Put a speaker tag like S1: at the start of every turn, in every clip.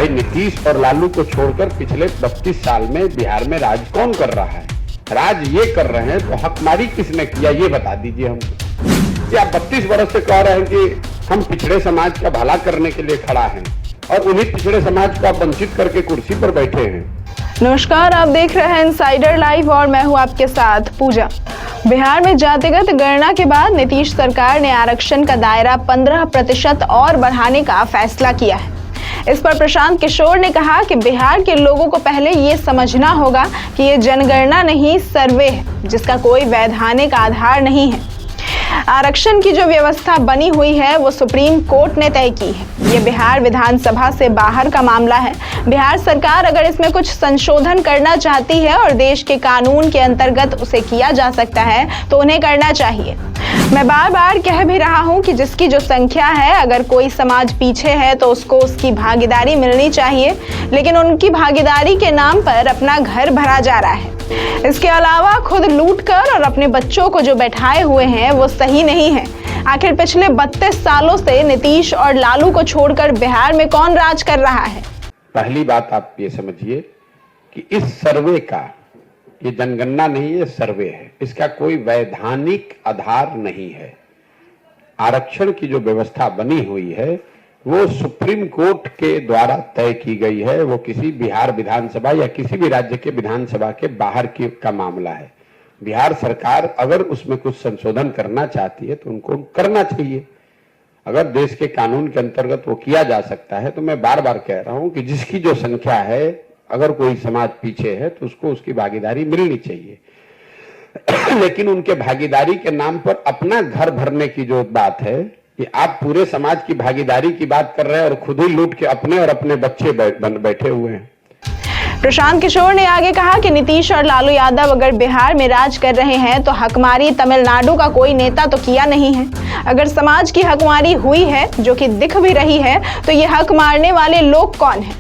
S1: भाई नीतीश और लालू को छोड़कर पिछले 32 साल में बिहार में राज कौन कर रहा है? राज ये कर रहे हैं तो हकमारी किसने किया ये बता दीजिए हमको। आप 32 वर्ष से कह रहे हैं कि हम पिछड़े समाज का भला करने के लिए खड़ा हैं और उन्हीं पिछड़े समाज को आप वंचित करके कुर्सी पर बैठे हैं।
S2: नमस्कार, आप देख रहे हैं इनसाइडर लाइव और मैं हूं आपके साथ पूजा। बिहार में जातिगत गणना के बाद नीतीश सरकार ने आरक्षण का दायरा 15% और बढ़ाने का फैसला किया है। इस पर प्रशांत किशोर ने कहा कि बिहार के लोगों को पहले ये समझना होगा कि ये जनगणना नहीं, सर्वे है जिसका कोई वैधानिक आधार नहीं है। आरक्षण की जो व्यवस्था बनी हुई है वो सुप्रीम कोर्ट ने तय की है। ये बिहार विधानसभा से बाहर का मामला है। बिहार सरकार अगर इसमें कुछ संशोधन करना चाहती है और देश के कानून के अंतर्गत उसे किया जा सकता है तो उन्हें करना चाहिए। मैं बार बार कह भी रहा हूं कि जिसकी जो संख्या है, अगर कोई समाज पीछे है तो उसको उसकी भागीदारी मिलनी चाहिए, लेकिन उनकी भागीदारी के नाम पर अपना घर भरा जा रहा है। इसके अलावा खुद लूटकर और अपने बच्चों को जो बैठाए हुए हैं वो सही नहीं है। आखिर पिछले 32 सालों से नीतीश और लालू को छोड़कर बिहार में कौन राज कर रहा है?
S1: पहली बात आप ये समझिए कि इस सर्वे का, ये जनगणना नहीं है, सर्वे है, इसका कोई वैधानिक आधार नहीं है। आरक्षण की जो व्यवस्था बनी हुई है वो सुप्रीम कोर्ट के द्वारा तय की गई है। वो किसी बिहार विधानसभा या किसी भी राज्य के विधानसभा के बाहर का मामला है। बिहार सरकार अगर उसमें कुछ संशोधन करना चाहती है तो उनको करना चाहिए। अगर देश के कानून के अंतर्गत वो किया जा सकता है तो मैं बार बार कह रहा हूं कि जिसकी जो संख्या है, अगर कोई समाज पीछे है तो उसको उसकी भागीदारी मिलनी चाहिए। लेकिन उनके भागीदारी के नाम पर अपना घर भरने की जो बात है, कि आप पूरे समाज की भागीदारी की बात कर रहे हैं और खुद ही लूट के अपने और अपने बच्चे बैठे हुए हैं।
S2: प्रशांत किशोर ने आगे कहा कि नीतीश और लालू यादव अगर बिहार में राज कर रहे हैं तो हकमारी तमिलनाडु का कोई नेता तो किया नहीं है। अगर समाज की हकमारी हुई है, जो कि दिख भी रही है, तो ये हक मारने वाले लोग कौन हैं?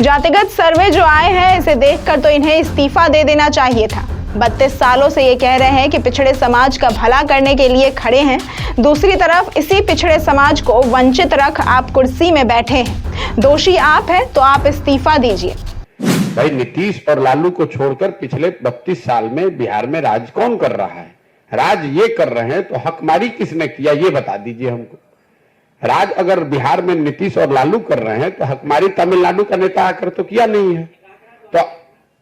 S2: जातिगत सर्वे जो आए हैं, इसे देखकर तो इन्हें इस्तीफा दे देना चाहिए था। 32 सालों से ये कह रहे हैं कि पिछड़े समाज का भला करने के लिए खड़े हैं। दूसरी तरफ इसी पिछड़े समाज को वंचित रख आप कुर्सी में बैठे हैं। दोषी आप हैं तो आप इस्तीफा दीजिए।
S1: भाई नीतीश और लालू को छोड़कर पिछले 32 साल में बिहार में राज कौन कर रहा है? राज ये कर रहे हैं तो हकमारी किसने किया ये बता दीजिए हमको। राज अगर बिहार में नीतीश और लालू कर रहे हैं तो हकमारी तमिलनाडु का नेता आकर तो किया नहीं है। तो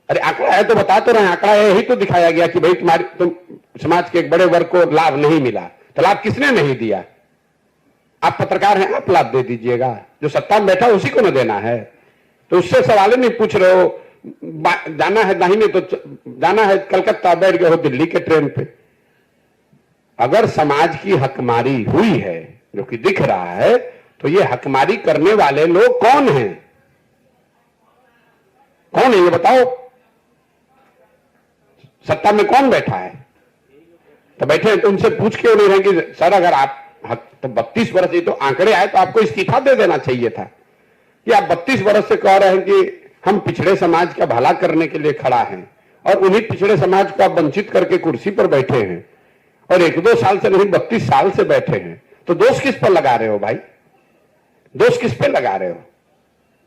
S1: अरे आंकड़ा है तो बता तो रहे हैं, आंकड़ा यही तो दिखाया गया कि भाई तुम समाज के एक बड़े वर्ग को लाभ नहीं मिला। तो लाभ किसने नहीं दिया? आप पत्रकार हैं, आप लाभ दे दीजिएगा। जो सत्ता में बैठा उसी को न देना है। तो उससे सवाल नहीं पूछ रहे हो। जाना है दाहिने तो जाना है कलकत्ता, बैठ गए हो दिल्ली के ट्रेन पे। अगर समाज की हकमारी हुई है, जो कि दिख रहा है, तो ये हकमारी करने वाले लोग कौन हैं? कौन है ये बताओ? सत्ता में कौन बैठा है? तो बैठे हैं तो उनसे पूछ क्यों नहीं रहे कि सर अगर आप तो 32 वर्ष, ये तो आंकड़े आए तो आपको इस्तीफा दे देना चाहिए था। कि आप 32 वर्ष से कह रहे हैं कि हम पिछड़े समाज का भला करने के लिए खड़ा हैं और उन्हीं पिछड़े समाज को आप वंचित करके कुर्सी पर बैठे हैं और 1-2 साल से नहीं 32 साल से बैठे हैं। तो दोष किस पर लगा रहे हो भाई? दोष किस पे लगा रहे हो?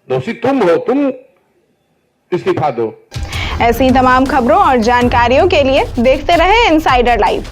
S1: दोषी तुम हो, तुम इस्तीफा दो।
S2: ऐसी तमाम खबरों और जानकारियों के लिए देखते रहें इनसाइडर लाइव।